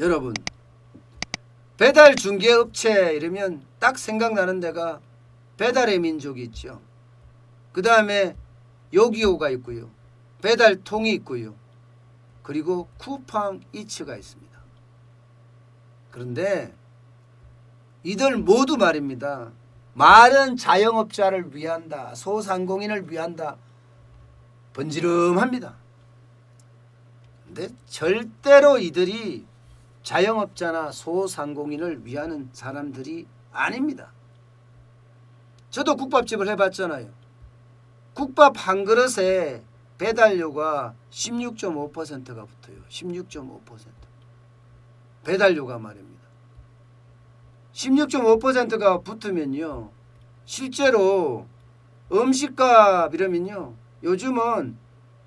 여러분, 배달 중개업체 이러면 딱 생각나는 데가 배달의 민족이 있죠. 그 다음에 요기요가 있고요. 배달통이 있고요. 그리고 쿠팡이츠가 있습니다. 그런데 이들 모두 말입니다. 말은 자영업자를 위한다. 소상공인을 위한다. 번지름합니다. 근데 절대로 이들이 자영업자나 소상공인을 위하는 사람들이 아닙니다. 저도 국밥집을 해봤잖아요. 국밥 한 그릇에 배달료가 16.5%가 붙어요. 16.5%. 배달료가 말입니다. 16.5%가 붙으면요. 실제로 음식값 이러면요. 요즘은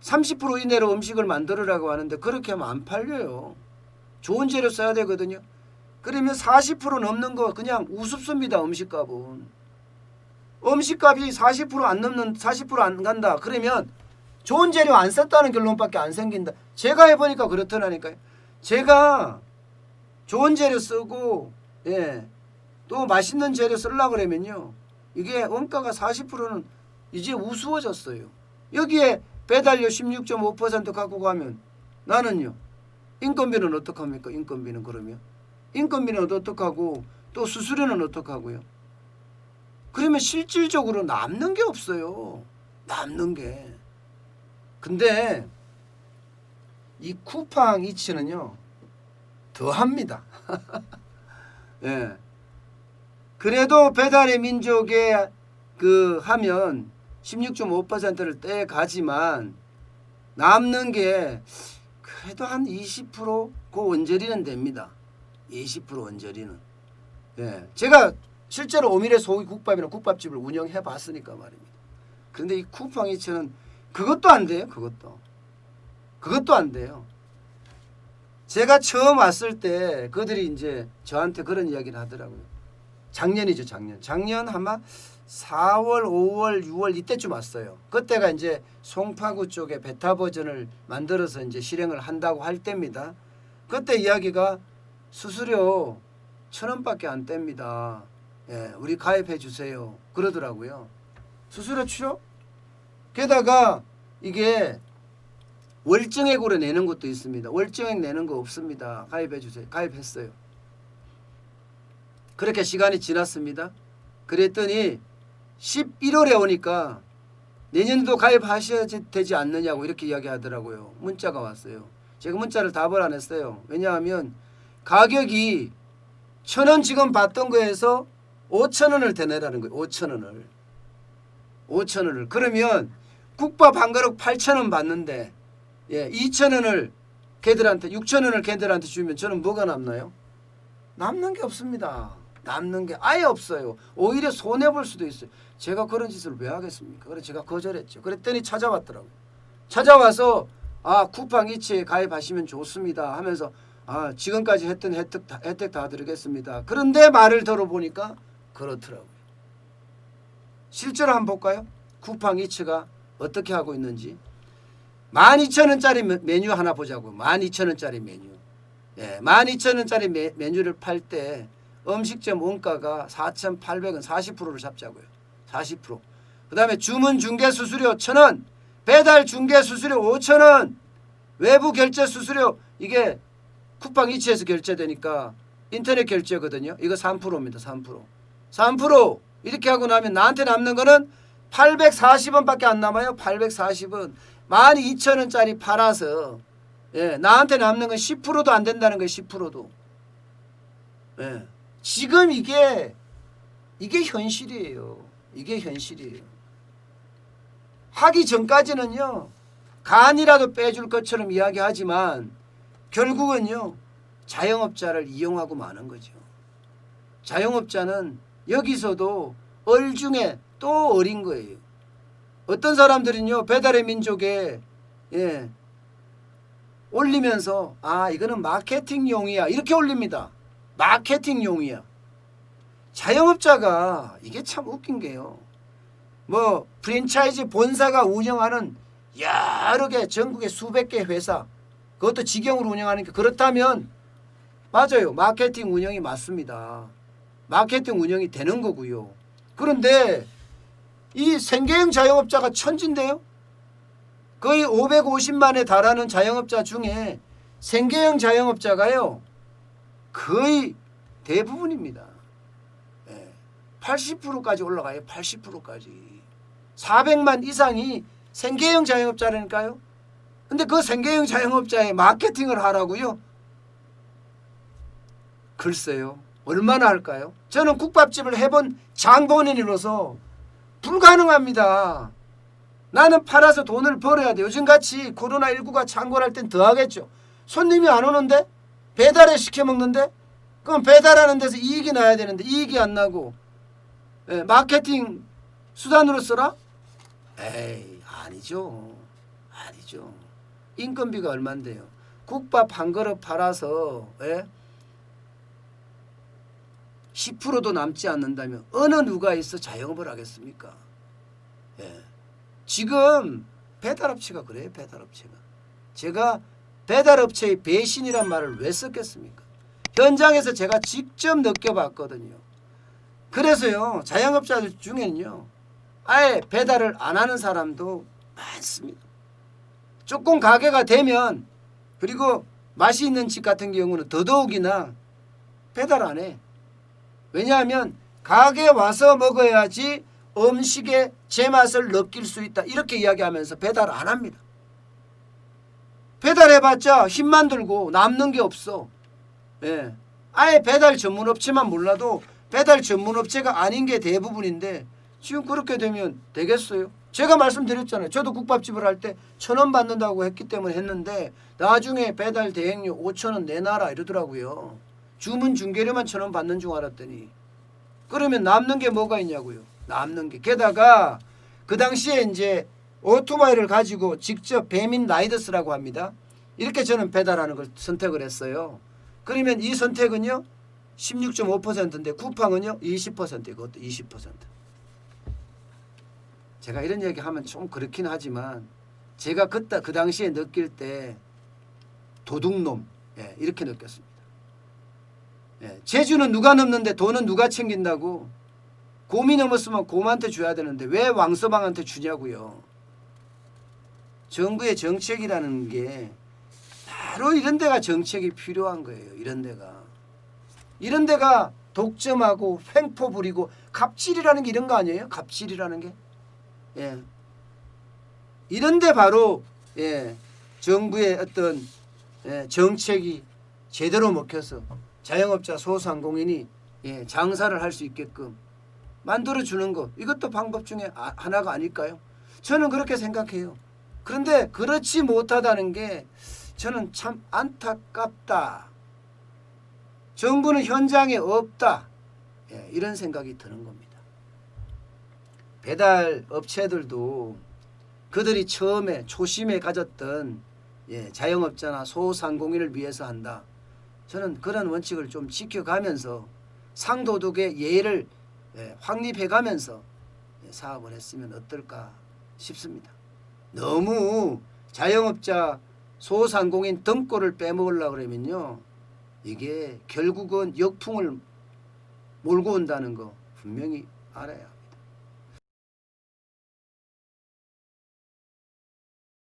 30% 이내로 음식을 만들으라고 하는데 그렇게 하면 안 팔려요. 좋은 재료 써야 되거든요. 그러면 40% 넘는 거 그냥 우습습니다. 음식값은. 음식값이 40%안 넘는 40% 안 간다. 그러면 좋은 재료 안 썼다는 결론밖에 안 생긴다. 제가 해보니까 그렇더라니까요. 제가 좋은 재료 쓰고 또 맛있는 재료 쓰려고 그러면요. 이게 원가가 40%는 이제 우스워졌어요. 여기에 배달료 16.5% 갖고 가면 나는요. 인건비는 어떡합니까? 인건비는 그러면. 인건비는 어떡하고 또 수수료는 어떡하고요? 그러면 실질적으로 남는 게 없어요. 남는 게. 근데 이 쿠팡이츠는요. 더합니다. 예. 그래도 배달의 민족에 하면 16.5%를 떼가지만 남는 게 그래도 한 20% 그 언저리는 됩니다. 20% 언저리는. 예. 제가 실제로 오미래 소고기 국밥이나 국밥집을 운영해 봤으니까 말입니다. 그런데 이 쿠팡이츠는 그것도 안 돼요. 그것도 안 돼요. 제가 처음 왔을 때 그들이 이제 저한테 그런 이야기를 하더라고요. 작년이죠, 작년. 작년 아마 4월, 5월, 6월 이때쯤 왔어요. 그때가 이제 송파구 쪽에 베타 버전을 만들어서 이제 실행을 한다고 할 때입니다. 그때 이야기가 수수료 1,000원밖에 안 뗍니다. 예, 우리 가입해 주세요. 그러더라고요. 수수료 추려? 게다가 이게 월정액으로 내는 것도 있습니다. 월정액 내는 거 없습니다. 가입해 주세요. 가입했어요. 그렇게 시간이 지났습니다. 그랬더니 11월에 오니까 내년도 가입하셔야 되지 않느냐고 이렇게 이야기하더라고요. 문자가 왔어요. 제가 문자를 답을 안 했어요. 왜냐하면 가격이 1,000원 지금 받던 거에서 5,000원을 더 내라는 거예요. 5,000원을. 그러면 국밥 한 그릇 8,000원 받는데 2,000원을 걔들한테 6,000원을 걔들한테 주면 저는 뭐가 남나요? 남는 게 없습니다. 남는 게 아예 없어요. 오히려 손해볼 수도 있어요. 제가 그런 짓을 왜 하겠습니까? 그래서 제가 거절했죠. 그랬더니 찾아왔더라고요. 찾아와서 쿠팡이츠에 가입하시면 좋습니다 하면서 지금까지 했던 혜택 다 드리겠습니다. 그런데 말을 들어보니까 그렇더라고요. 실제로 한번 볼까요? 쿠팡이츠가 어떻게 하고 있는지. 12,000원짜리 메뉴 하나 보자고요. 12,000원짜리 메뉴. 12,000원짜리 메뉴를 팔 때 음식점 원가가 4,800원 40%를 잡자고요. 40%. 그 다음에 주문 중개 수수료 1,000원, 배달 중개 수수료 5,000원, 외부 결제 수수료 이게 쿠팡이츠에서 결제되니까 인터넷 결제거든요. 이거 3%입니다. 3% 이렇게 하고 나면 나한테 남는 거는 840원밖에 안 남아요. 840원. 12,000원짜리 팔아서 나한테 남는 건 10%도 안 된다는 거예요. 10%도. 지금 이게 현실이에요. 이게 현실이에요. 하기 전까지는요. 간이라도 빼줄 것처럼 이야기하지만 결국은요. 자영업자를 이용하고 마는 거죠. 자영업자는 여기서도 얼중에 또 어린 거예요. 어떤 사람들은요. 배달의 민족에 올리면서 이거는 마케팅용이야 이렇게 올립니다. 마케팅용이야. 자영업자가 이게 참 웃긴 게요. 뭐 프랜차이즈 본사가 운영하는 여러 개 전국의 수백 개 회사 그것도 직영으로 운영하니까 그렇다면 맞아요. 마케팅 운영이 맞습니다. 마케팅 운영이 되는 거고요. 그런데 이 생계형 자영업자가 천진데요. 거의 550만에 달하는 자영업자 중에 생계형 자영업자가요. 거의 대부분입니다. 80%까지 올라가요. 80%까지. 400만 이상이 생계형 자영업자라니까요. 근데 그 생계형 자영업자의 마케팅을 하라고요? 글쎄요. 얼마나 할까요? 저는 국밥집을 해본 장본인으로서 불가능합니다. 나는 팔아서 돈을 벌어야 돼. 요즘같이 코로나19가 창궐할 땐 더 하겠죠. 손님이 안 오는데? 배달에 시켜 먹는데? 그럼 배달하는 데서 이익이 나야 되는데 이익이 안 나고 마케팅 수단으로 써라? 에이, 아니죠. 아니죠. 인건비가 얼만데요. 국밥 한 그릇 팔아서 10%도 남지 않는다면 어느 누가 있어 자영업을 하겠습니까? 지금 배달업체가 그래요. 배달업체가. 제가 배달업체의 배신이란 말을 왜 썼겠습니까? 현장에서 제가 직접 느껴봤거든요. 그래서요. 자영업자들 중에는요. 아예 배달을 안 하는 사람도 많습니다. 조금 가게가 되면 그리고 맛이 있는 집 같은 경우는 더더욱이나 배달 안 해. 왜냐하면 가게에 와서 먹어야지 음식의 제맛을 느낄 수 있다. 이렇게 이야기하면서 배달 안 합니다. 배달해봤자 힘만 들고 남는 게 없어. 아예 배달 전문업체만 몰라도 배달 전문업체가 아닌 게 대부분인데 지금 그렇게 되면 되겠어요? 제가 말씀드렸잖아요. 저도 국밥집을 할 때 1,000원 받는다고 했기 때문에 했는데 나중에 배달 대행료 5,000원 내놔라 이러더라고요. 주문 중개료만 1,000원 받는 줄 알았더니. 그러면 남는 게 뭐가 있냐고요. 남는 게. 게다가 그 당시에 이제 오토바이를 가지고 직접 배민 라이더스라고 합니다. 이렇게 저는 배달하는 걸 선택을 했어요. 그러면 이 선택은요. 16.5%인데 쿠팡은요. 20%예요. 그것도 20%. 제가 이런 얘기하면 좀 그렇긴 하지만 제가 그 당시에 느낄 때 도둑놈 이렇게 느꼈습니다. 재주는 누가 넘는데 돈은 누가 챙긴다고. 곰이 넘었으면 곰한테 줘야 되는데 왜 왕서방한테 주냐고요. 정부의 정책이라는 게 바로 이런 데가 정책이 필요한 거예요. 이런 데가 독점하고 횡포 부리고 갑질이라는 게 이런 거 아니에요? 갑질이라는 게. 이런 데 바로 정부의 어떤 정책이 제대로 먹혀서 자영업자 소상공인이 장사를 할 수 있게끔 만들어주는 거. 이것도 방법 중에 하나가 아닐까요? 저는 그렇게 생각해요. 그런데 그렇지 못하다는 게 저는 참 안타깝다. 정부는 현장에 없다. 이런 생각이 드는 겁니다. 배달 업체들도 그들이 처음에 초심에 가졌던 자영업자나 소상공인을 위해서 한다. 저는 그런 원칙을 좀 지켜가면서 상도덕의 예를 확립해가면서 사업을 했으면 어떨까 싶습니다. 너무 자영업자 소상공인 등골을 빼먹으려고 그러면요. 이게 결국은 역풍을 몰고 온다는 거 분명히 알아요.